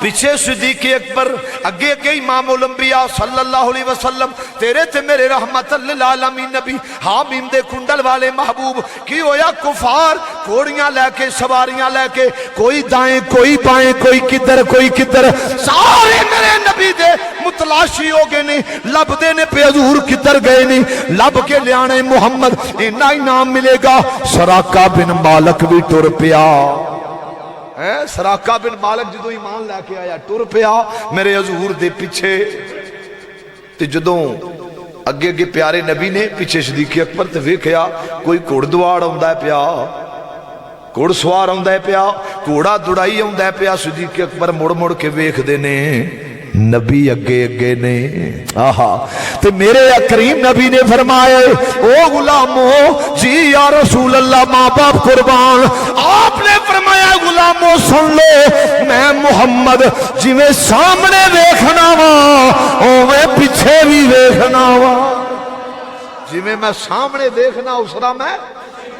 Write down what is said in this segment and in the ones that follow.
پیچھے صدیق اکبر، اگے اگے امام الانبیاء صلی اللہ علیہ وسلم، تیرے تے میرے رحمت للعالمین نبی، حامیم دے کنڈل والے محبوب۔ کی ہویا؟ کفار گھوڑیاں لے کے، سواریاں لے کے، کوئی دائیں کوئی بائیں، کوئی کدھر کوئی کدھر، سارے میرے نبی دے متلاشی ہو گئے نہیں، لب دینے پہ حضور کدھر گئے نہیں، لب کے لیانے محمد اینا انعام ملے گا۔ سراقہ بن مالک بھی ٹر پیا، سراقہ بن مالک جدو ایمان لے کے آیا ٹر پیا میرے حضور دے پیچھے۔ تے جدوں اگے اگے پیارے نبی نے پیچھے صدیق اکبر تے ویکھیا کوئی گھوڑ دوڑ آوندا ہے پیا، گھوڑ سوار آوندا ہے پیا، گھوڑا دوڑائی آوندا ہے پیا۔ صدیق اکبر مڑ مڑ کے ویکھدے نے نبی اگے اگے نے، آہا تے میرے کریم نبی نے فرمایا او غلامو جی یا رسول اللہ ماں باپ قربان، آپ نے فرمایا غلامو سن لو میں محمد جی میں سامنے ویکھنا وا اوویں پیچھے بھی ویکھنا وا، جی میں سامنے دیکھنا اس طرح میں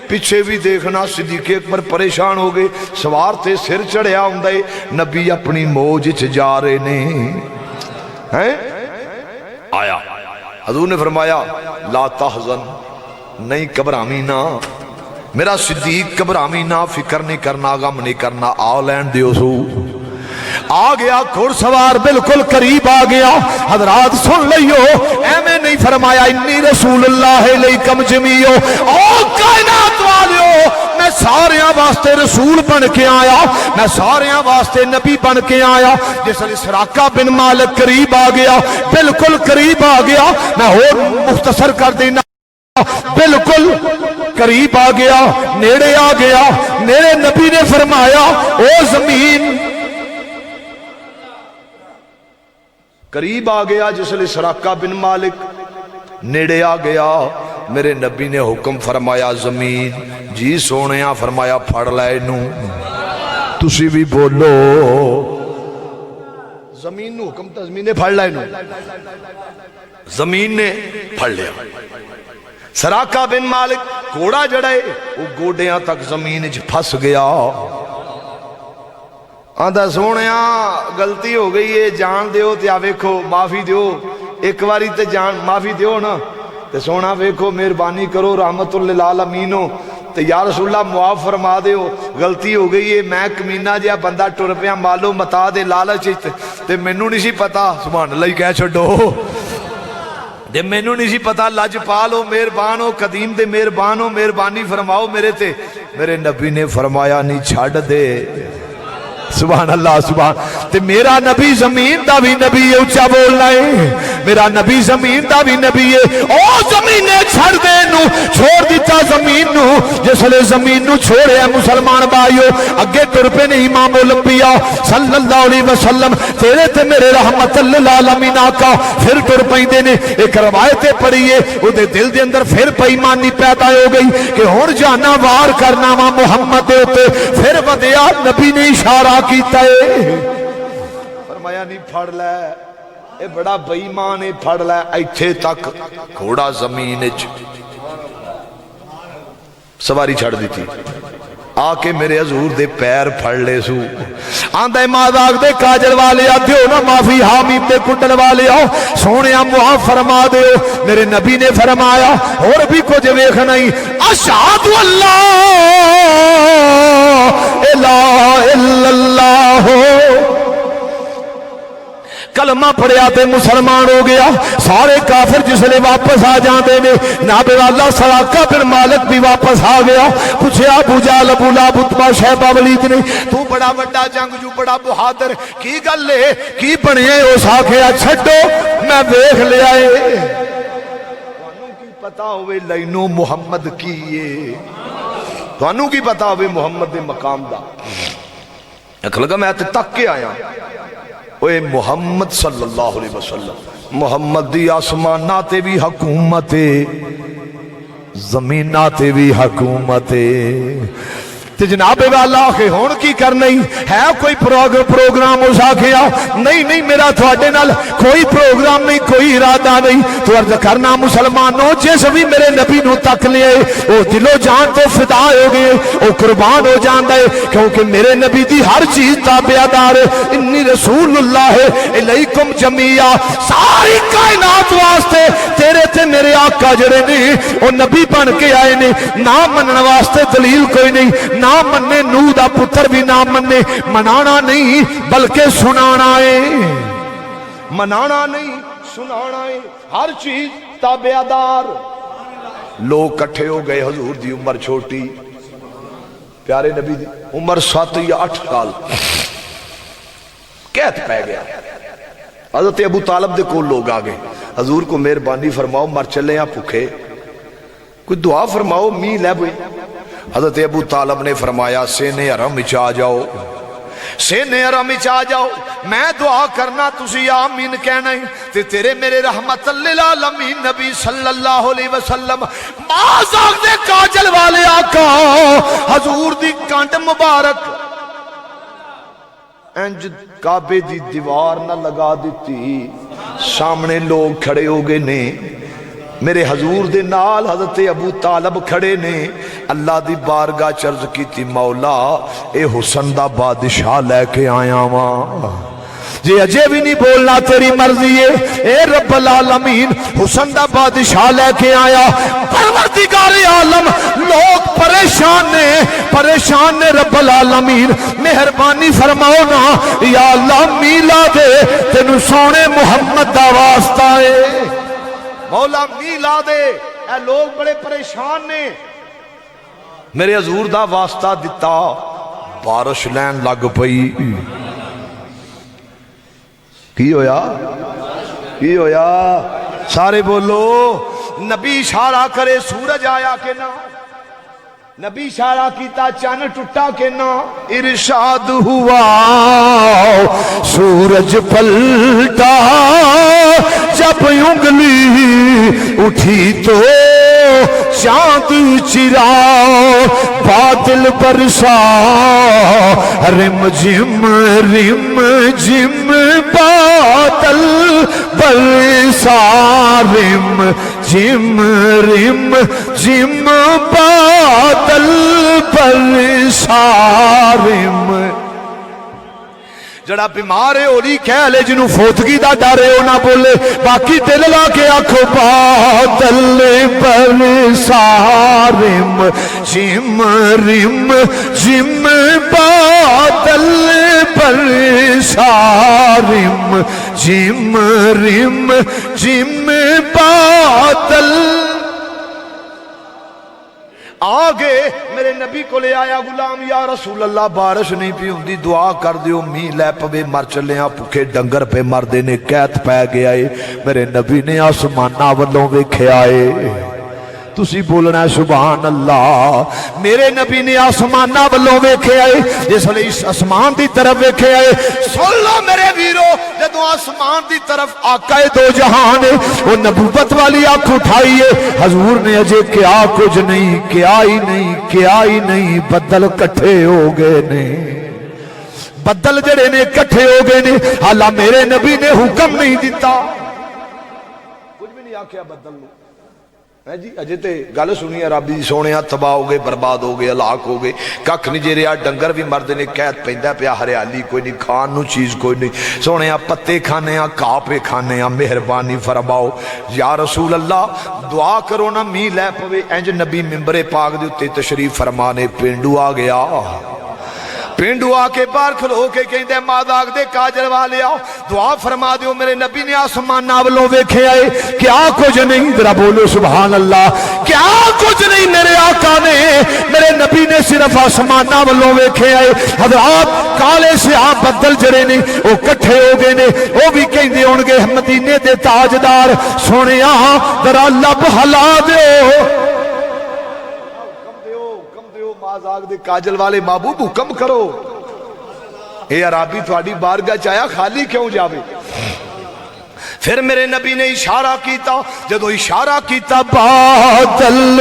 پیچھے بھی دیکھنا۔ صدیق اکبر پریشان ہو گئے، سوار تے سر چڑھیا ہوندا ہے، نبی اپنی موج وچ جا رہے نے ہیں۔ آیا حضور نے فرمایا لا تحزن، نہیں گھبراویں نہ میرا صدیق، گھبراویں نہ، فکر نہیں کرنا، غم نہیں کرنا، آ لین دیو سو۔ آ گیا گھوڑ سوار بالکل قریب آ گیا۔ حضرات سن لئیو ایمیں نہیں فرمایا انی رسول اللہ علیکم جمیعو، او کائنات والیو میں ساریاں واسطے رسول بن کے آیا، میں ساریاں واسطے نبی بن کے آیا۔ جس لئے سراقہ بن مالک قریب آ گیا، بالکل قریب آ گیا، میں اور مختصر کر دینا، بالکل قریب آ گیا، نیڑے آ گیا۔ میرے نبی نے فرمایا او زمین، قریب آ گیا جس لئے سراقہ بن مالک نیڑے آ گیا۔ میرے نبی نے حکم فرمایا زمین جی سونیاں، فرمایا پھڑ لائے نو، تسی بھی بولو زمین نو حکم تا زمین نے پھڑ لائے نو، زمین نے پھڑ لیا۔ سراقہ بن مالک گھوڑا جڑائے وہ گوڑیاں تک زمین وچ پھس گیا۔ آندھا سونیاں غلطی ہو گئی ہے، جان دیو تے آ ویکھو معافی دیو، ایک واری تے جان معافی دیو نا، تے سونا ویکھو مہربانی کرو رحمت للعالمینو تے یا رسول اللہ معاف فرما دیو، غلطی ہو گئی ہے، میں کمینہ جیا بندہ ٹر پیا مالو متا دے لالچ تے مینوں نہیں سی پتا، سبحان اللہ ہی کہہ چھڈو دے مینوں نہیں سی پتا، لج پالو مہربان ہو قدیم دے مہربان ہو، مہربانی فرماؤ میرے تے۔ میرے نبی نے فرمایا نہیں چھڑ دے، سبحان اللہ سبحان، تے میرا نبی زمین دا بھی نبی ہے، اچھا بولنا ہے، میرا نبی زمین دا بھی نبی ہے۔ او زمین نے چھڑ دے نو، چھوڑ دیتا زمین نو، جس لئے زمین نو چھوڑے ہیں مسلمان بھائیو، اگے ترپے نے امام الانبیاء صلی اللہ علیہ وسلم، تیرے تے میرے رحمت للعالمین آقا پھر تر پہندے نے۔ ایک روایتیں پڑھئیے او دے دل دے اندر پھر پیمانی پیدا ہو گئی کہ ہون جانا وار کرنا وا محمد دے ہوتے، پھر ودیا نبی نے اشارہ کیتا ہے، فرمایا نہیں پھڑ لے، اے بڑا بے ایمان ہے، پھڑ لے، ایتھے تک گھوڑا زمین وچ سواری چھڑ دی تھی، آ کے میرے حضور دے پیر پھڑ لے سو، آندھے مازاق دے کاجل والے دیو نا معافی، حامیم دے کنڈل والے آؤ سونیا معاف فرما دیو۔ میرے نبی نے فرمایا اور بھی کچھ ویکھ نہیں، اشہد اللہ الہ الا اللہ، کلمہ پڑھیا تے مسلمان ہو گیا۔ سارے کافر جس لئے واپس آ جاندے نے، نابے والا سراقہ بن مالک بھی واپس آ گیا۔ پوچھے ابو جہل ابو لہب عتبہ شیبہ ولید نے تو بڑا وڈا جنگجو بڑا بہادر کی گل ہے کی بنے؟ اس آکھیا چھڈو میں ویکھ لیا ہے، تانوں کی پتا ہوئے لینو محمد کی ہے، تانوں کی پتا ہوئے محمد دے مقام دا۔ ایک لگا میں آتے تک کے آیا اوے محمد صلی اللہ علیہ وسلم، محمد دی آسماناتے بھی حکومت، زمیناتے بھی حکومت، تے جناب والا کہ ہون کی کرنا ہے کوئی پروگرام اس آکھیا نہیں میرا تھوڑے نال کوئی پروگرام نہیں کوئی ارادہ نہیں تو عرض کرنا مسلمانوں جس بھی میرے نبی نو تک لے وہ دلو جان تو فدا ہو گئے وہ قربان ہو جاندہ ہے کیونکہ میرے نبی دی ہر چیز تابعدار انی رسول اللہ علیکم جمیعہ ساری کائنات واسطے تیرے تے میرے آقا جڑے نے وہ نبی بن کے آئے نے نہ منن واسطے دلیل کوئی نہیں نہ مننے نو دا پتر بھی نہ مننے منانا نہیں بلکہ سنانا ہے منانا نہیں سنانا ہے ہر چیز تابعدار لوگ کٹھے ہو گئے حضور دی عمر چھوٹی پیارے نبی دی عمر 7 یا 8 سال قید پہ گیا حضرت ابو طالب دے کو لوگ آگئے حضور کو مہربانی فرماؤ مر چلے ہیں بھوکے کوئی دعا فرماؤ می لے بھئی حضرت ابو طالب نے فرمایا سینے حرم چا جاؤ سینے حرم چا جاؤ میں دعا کرنا تسی آمین کہنا ہی تے تیرے میرے رحمت للعالمین نبی صلی اللہ علیہ وسلم باز آگ دے کاجل والے آقا حضور دی کانٹ مبارک انج کعبے دی دیوار نہ لگا دیتی سامنے لوگ کھڑے ہو گئے نے میرے حضور دے نال حضرت ابو طالب کھڑے نے اللہ دی بارگاہ چرز کی تھی مولا اے حسن دا بادشاہ لے کے آیا ماں جی اجے بھی نہیں بولنا تیری مرضی ہے اے رب العالمین حسن دا بادشاہ لے کے آیا پروردگار عالم لوگ پریشان نے رب العالمین مہربانی فرماؤ نا یا اللہ میلا دے تینو سونے محمد دا واسطہ ہے مولا میلا دے اے لوگ بڑے پریشان نے میرے حضور دا واسطہ دیتا بارش لین لگ پئی کی ہویا سارے بولو نبی اشارہ کرے سورج آیا کہ نہ نبی اشارہ کیتا چان ٹوٹا کہ نہ ارشاد ہوا سورج پلٹا جب انگلی اٹھی تو چاند چرا بادل برسا رم جم بادل برسا رم جم بادل برسا رم جڑا بیمار ہے اولی کہہ لے جنہوں فوتگی دا ڈارے ہو نہ بولے باقی دل لا کے آنکھو بادل برسا رم جم بادل برسا رم جم بادل آگے میرے نبی کو لے آیا غلام یا رسول اللہ بارش نہیں پی ہوندی دعا کر دیو می لے پوے مر چلے ہاں بھوکے ڈنگر پہ مر دینے قید پہ گیا ہے میرے نبی نے آسمانہ والوں ویکھے آئے تسی بولنا ہے سبحان اللہ میرے نبی نے آسمانہ والوں ویکھے آئے جس لئے اس آسمان دی طرف ویکھے آئے سن لو میرے ویرو جدو آسمان دی طرف آقا دو جہان ہے وہ نبوت والی آنکھ اٹھائیے حضور نے اجے کیا کچھ نہیں کیا ہی نہیں بدل کٹھے ہو گئے نے بدل جڑے نے کٹھے ہو گئے نے حالا میرے نبی نے حکم نہیں دیتا کچھ بھی نہیں آکھیا بدل لو جی اجے تے گل سنی عربی سونے تباہ ہو گئے برباد ہو گئے ہلاک ہو گئے ککھ نہیں جے رہا ڈنگر بھی مرد نے قید پیندا پیا ہریالی کوئی نہیں کھان نو چیز کوئی نہیں سونے پتے کھانے گھاہ پہ کھانے مہربانی فرماؤ یا رسول اللہ دعا کرو نا می لے پوے انج نبی ممبر پاک دے اوتے تشریف فرمانے پینڈو آ گیا پینڈو آ کے باہر کھلو کے کہندے ماداغ دے کاجل والے آؤ دعا فرما دیو میرے نبی نے آسمان ناولوں ویکھے آئے کیا کچھ نہیں ذرا بولو سبحان اللہ کیا کچھ نہیں میرے آقا نے میرے نبی نے صرف آسمان ناولوں ویکھے آئے حضرات کالے سے آپ بدل جڑے نے وہ کٹھے ہو گئے نے وہ بھی کہندے ہونگے مدینے دے تاجدار سونیا ذرا لب ہلا دیو آگ دے کاجل والے محبوب حکم کرو اے عربی تھوڑی بارگاہ چاہیا خالی کیوں جاوے پھر میرے نبی نے اشارہ کیتا جدو اشارہ کیتا بادل